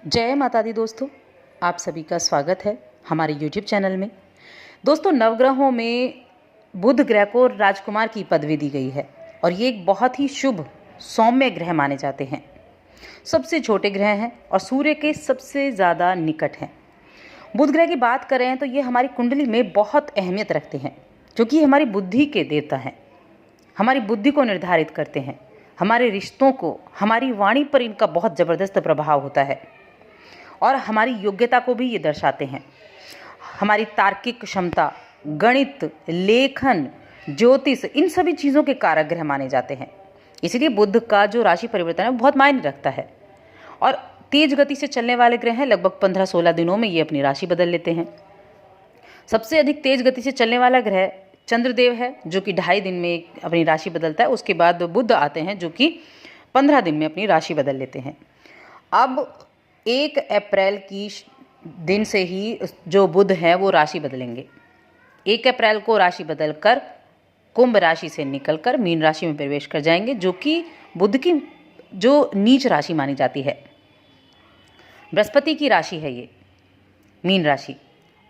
जय माता दी दोस्तों, आप सभी का स्वागत है हमारे YouTube चैनल में। दोस्तों, नवग्रहों में बुध ग्रह को राजकुमार की पदवी दी गई है और ये एक बहुत ही शुभ सौम्य ग्रह माने जाते हैं। सबसे छोटे ग्रह हैं और सूर्य के सबसे ज़्यादा निकट हैं। बुध ग्रह की बात करें तो ये हमारी कुंडली में बहुत अहमियत रखते हैं, क्योंकि ये हमारी बुद्धि के देवता हैं। हमारी बुद्धि को निर्धारित करते हैं, हमारे रिश्तों को, हमारी वाणी पर इनका बहुत ज़बरदस्त प्रभाव होता है और हमारी योग्यता को भी ये दर्शाते हैं। हमारी तार्किक क्षमता, गणित, लेखन, ज्योतिष, इन सभी चीज़ों के कारक ग्रह माने जाते हैं। इसलिए बुध का जो राशि परिवर्तन है बहुत मायने रखता है और तेज गति से चलने वाले ग्रह हैं। लगभग 15-16 दिनों में ये अपनी राशि बदल लेते हैं। सबसे अधिक तेज गति से चलने वाला ग्रह चंद्रदेव है, जो कि 2.5 दिन में अपनी राशि बदलता है। उसके बाद बुध आते हैं, जो कि 15 दिन में अपनी राशि बदल लेते हैं। अब 1 अप्रैल की दिन से ही जो बुध हैं वो राशि बदलेंगे। 1 अप्रैल को राशि बदलकर कुंभ राशि से निकलकर मीन राशि में प्रवेश कर जाएंगे, जो कि बुध की जो नीच राशि मानी जाती है। बृहस्पति की राशि है ये मीन राशि,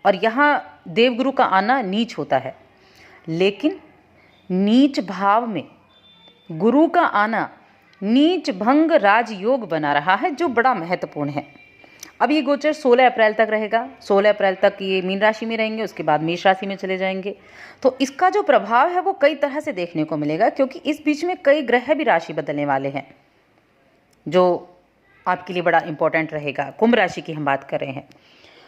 और यहाँ देवगुरु का आना नीच होता है। लेकिन नीच भाव में गुरु का आना नीच भंग राजयोग बना रहा है, जो बड़ा महत्वपूर्ण है। अब ये गोचर 16 अप्रैल तक रहेगा। 16 अप्रैल तक ये मीन राशि में रहेंगे, उसके बाद मेष राशि में चले जाएंगे। तो इसका जो प्रभाव है वो कई तरह से देखने को मिलेगा, क्योंकि इस बीच में कई ग्रह भी राशि बदलने वाले हैं, जो आपके लिए बड़ा इंपॉर्टेंट रहेगा। कुंभ राशि की हम बात कर रहे हैं।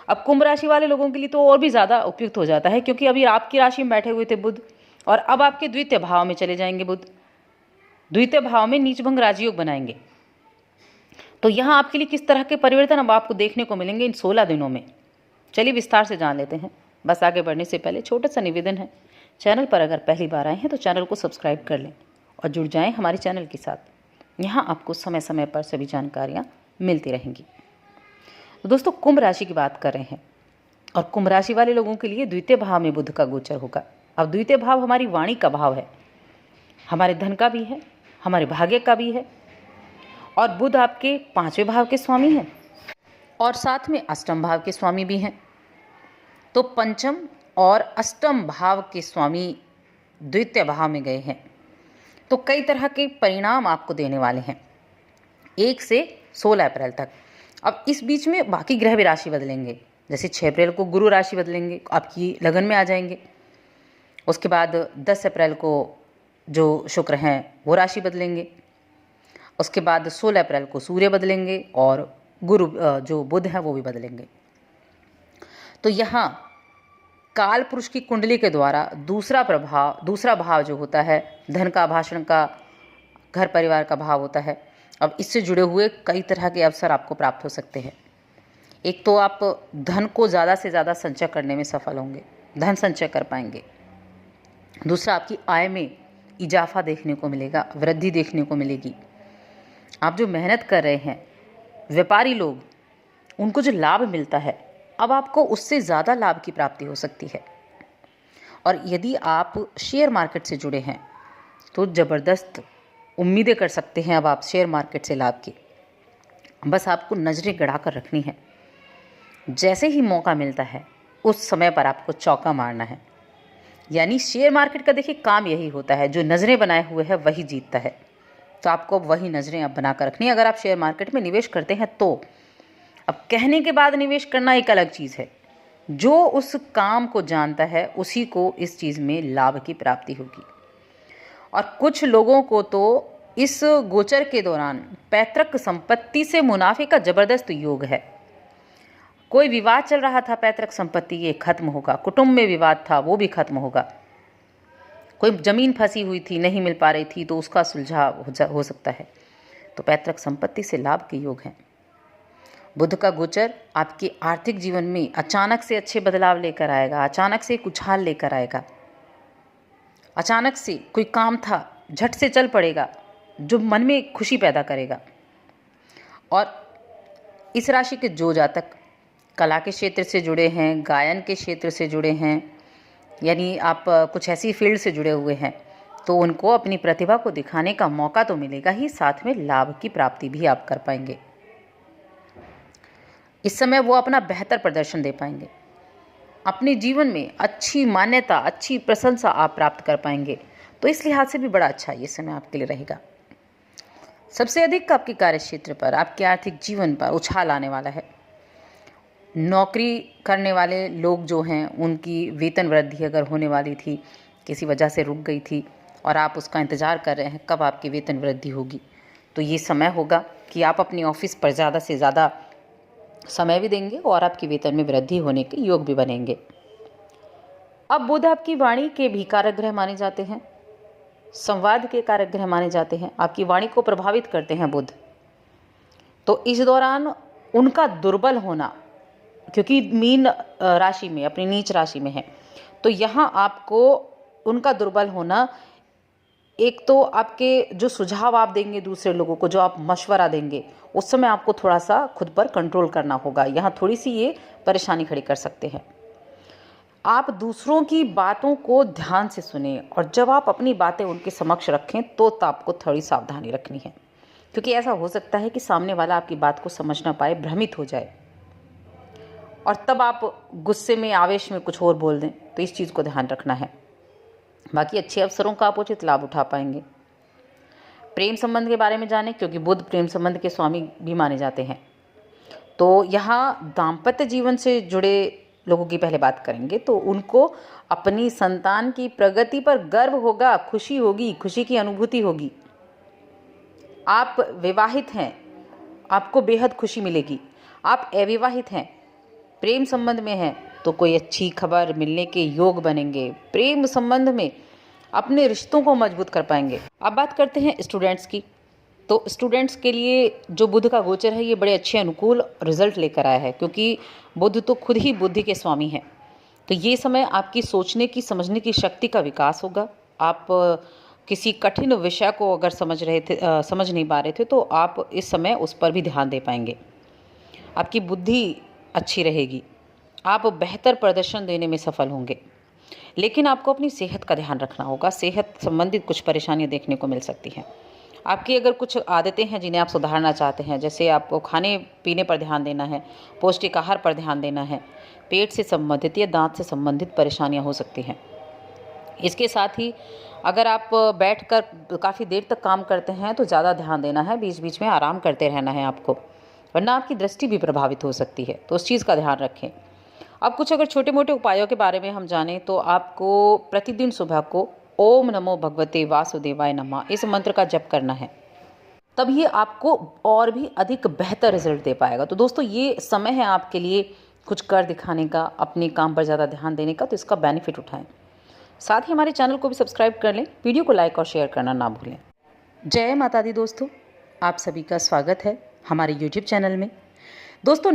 अब कुंभ राशि वाले लोगों के लिए तो और भी ज़्यादा उपयुक्त हो जाता है, क्योंकि अभी आपकी राशि में बैठे हुए थे बुध और अब आपके द्वितीय भाव में चले जाएंगे बुध। द्वितीय भाव में नीचभंग राजयोग बनाएंगे। तो यहाँ आपके लिए किस तरह के परिवर्तन अब आपको देखने को मिलेंगे इन 16 दिनों में, चलिए विस्तार से जान लेते हैं। बस आगे बढ़ने से पहले छोटा सा निवेदन है, चैनल पर अगर पहली बार आए हैं तो चैनल को सब्सक्राइब कर लें और जुड़ जाएं हमारे चैनल के साथ। यहाँ आपको समय समय पर सभी जानकारियाँ मिलती रहेंगी। तो दोस्तों, कुंभ राशि की बात कर रहे हैं और कुंभ राशि वाले लोगों के लिए द्वितीय भाव में बुध का गोचर होगा। अब द्वितीय भाव हमारी वाणी का भाव है, हमारे धन का भी है, हमारे भाग्य का भी है, और बुध आपके 5वें भाव के स्वामी हैं और साथ में अष्टम भाव के स्वामी भी हैं। तो पंचम और अष्टम भाव के स्वामी द्वितीय भाव में गए हैं, तो कई तरह के परिणाम आपको देने वाले हैं 1 से 16 अप्रैल तक। अब इस बीच में बाकी ग्रह भी राशि बदलेंगे। जैसे 6 अप्रैल को गुरु राशि बदलेंगे, आपकी लगन में आ जाएंगे। उसके बाद 10 अप्रैल को जो शुक्र हैं वो राशि बदलेंगे। उसके बाद 16 अप्रैल को सूर्य बदलेंगे और गुरु जो बुध हैं वो भी बदलेंगे। तो यहाँ काल पुरुष की कुंडली के द्वारा दूसरा भाव जो होता है धन का, भाषण का, घर परिवार का भाव होता है। अब इससे जुड़े हुए कई तरह के अवसर आपको प्राप्त हो सकते हैं। एक तो आप धन को ज़्यादा से ज़्यादा संचय करने में सफल होंगे, धन संचय कर पाएंगे। दूसरा, आपकी आय में इजाफा देखने को मिलेगा, वृद्धि देखने को मिलेगी। आप जो मेहनत कर रहे हैं, व्यापारी लोग, उनको जो लाभ मिलता है, अब आपको उससे ज़्यादा लाभ की प्राप्ति हो सकती है। और यदि आप शेयर मार्केट से जुड़े हैं तो ज़बरदस्त उम्मीदें कर सकते हैं अब आप शेयर मार्केट से लाभ की। बस आपको नज़रें गड़ा कर रखनी है। जैसे ही मौका मिलता है उस समय पर आपको चौका मारना है। यानी शेयर मार्केट का देखिए काम यही होता है, जो नज़रें बनाए हुए है वही जीतता है। तो आपको वही नज़रें अब बना कर रखनी है अगर आप शेयर मार्केट में निवेश करते हैं तो। अब कहने के बाद निवेश करना एक अलग चीज़ है। जो उस काम को जानता है उसी को इस चीज़ में लाभ की प्राप्ति होगी। और कुछ लोगों को तो इस गोचर के दौरान पैतृक संपत्ति से मुनाफे का ज़बरदस्त योग है। कोई विवाद चल रहा था पैतृक संपत्ति, ये खत्म होगा। कुटुंब में विवाद था, वो भी खत्म होगा। कोई ज़मीन फंसी हुई थी, नहीं मिल पा रही थी, तो उसका सुलझाव हो सकता है। तो पैतृक संपत्ति से लाभ के योग हैं। बुध का गोचर आपके आर्थिक जीवन में अचानक से अच्छे बदलाव लेकर आएगा, अचानक से एक उछाल लेकर आएगा। अचानक से कोई काम था, झट से चल पड़ेगा, जो मन में खुशी पैदा करेगा। और इस राशि के जो जातक कला के क्षेत्र से जुड़े हैं, गायन के क्षेत्र से जुड़े हैं, यानी आप कुछ ऐसी फील्ड से जुड़े हुए हैं, तो उनको अपनी प्रतिभा को दिखाने का मौका तो मिलेगा ही, साथ में लाभ की प्राप्ति भी आप कर पाएंगे। इस समय वो अपना बेहतर प्रदर्शन दे पाएंगे, अपने जीवन में अच्छी मान्यता, अच्छी प्रशंसा आप प्राप्त कर पाएंगे। तो इस लिहाज से भी बड़ा अच्छा ये समय आपके लिए रहेगा। सबसे अधिक आपके कार्यक्षेत्र पर, आपके आर्थिक जीवन पर उछाल आने वाला है। नौकरी करने वाले लोग जो हैं, उनकी वेतन वृद्धि अगर होने वाली थी, किसी वजह से रुक गई थी और आप उसका इंतज़ार कर रहे हैं कब आपकी वेतन वृद्धि होगी, तो ये समय होगा कि आप अपने ऑफिस पर ज़्यादा से ज़्यादा समय भी देंगे और आपकी वेतन में वृद्धि होने के योग भी बनेंगे। अब बुध आपकी वाणी के भी कारक ग्रह माने जाते हैं, संवाद के कारक ग्रह माने जाते हैं, आपकी वाणी को प्रभावित करते हैं बुध। तो इस दौरान उनका दुर्बल होना, क्योंकि मीन राशि में, अपनी नीच राशि में है, तो यहाँ आपको उनका दुर्बल होना, एक तो आपके जो सुझाव आप देंगे दूसरे लोगों को, जो आप मशवरा देंगे, उस समय आपको थोड़ा सा खुद पर कंट्रोल करना होगा। यहाँ थोड़ी सी ये परेशानी खड़ी कर सकते हैं। आप दूसरों की बातों को ध्यान से सुने और जब आप अपनी बातें उनके समक्ष रखें तो आपको थोड़ी सावधानी रखनी है, क्योंकि ऐसा हो सकता है कि सामने वाला आपकी बात को समझ ना पाए, भ्रमित हो जाए और तब आप गुस्से में, आवेश में कुछ और बोल दें। तो इस चीज़ को ध्यान रखना है। बाकी अच्छे अवसरों का आप उचित लाभ उठा पाएंगे। प्रेम संबंध के बारे में जानें, क्योंकि बुध प्रेम संबंध के स्वामी भी माने जाते हैं। तो यहाँ दाम्पत्य जीवन से जुड़े लोगों की पहले बात करेंगे, तो उनको अपनी संतान की प्रगति पर गर्व होगा, खुशी होगी, खुशी की अनुभूति होगी। आप विवाहित हैं, आपको बेहद खुशी मिलेगी। आप अविवाहित हैं, प्रेम संबंध में हैं, तो कोई अच्छी खबर मिलने के योग बनेंगे। प्रेम संबंध में अपने रिश्तों को मजबूत कर पाएंगे। अब बात करते हैं स्टूडेंट्स की। तो स्टूडेंट्स के लिए जो बुध का गोचर है, ये बड़े अच्छे अनुकूल रिजल्ट लेकर आया है, क्योंकि बुध तो खुद ही बुद्धि के स्वामी हैं। तो ये समय आपकी सोचने की, समझने की शक्ति का विकास होगा। आप किसी कठिन विषय को अगर समझ नहीं पा रहे थे, तो आप इस समय उस पर भी ध्यान दे पाएंगे। आपकी बुद्धि अच्छी रहेगी, आप बेहतर प्रदर्शन देने में सफल होंगे। लेकिन आपको अपनी सेहत का ध्यान रखना होगा। सेहत संबंधित कुछ परेशानियां देखने को मिल सकती हैं। आपकी अगर कुछ आदतें हैं जिन्हें आप सुधारना चाहते हैं, जैसे आपको खाने पीने पर ध्यान देना है, पौष्टिक आहार पर ध्यान देना है, पेट से संबंधित या दांत से संबंधित परेशानियां हो सकती हैं। इसके साथ ही अगर आप बैठकर काफ़ी देर तक काम करते हैं तो ज़्यादा ध्यान देना है, बीच बीच में आराम करते रहना है आपको, वरना आपकी दृष्टि भी प्रभावित हो सकती है। तो उस चीज़ का ध्यान रखें। अब कुछ अगर छोटे मोटे उपायों के बारे में हम जानें, तो आपको प्रतिदिन सुबह को ओम नमो भगवते वासुदेवाय नमः इस मंत्र का जप करना है, तब ये आपको और भी अधिक बेहतर रिजल्ट दे पाएगा। तो दोस्तों, ये समय है आपके लिए कुछ कर दिखाने का, अपने काम पर ज़्यादा ध्यान देने का, तो इसका बेनिफिट उठाएं। साथ ही हमारे चैनल को भी सब्सक्राइब कर लें, वीडियो को लाइक और शेयर करना ना भूलें। जय माता दी दोस्तों, आप सभी का स्वागत है हमारे यूट्यूब चैनल में। दोस्तों,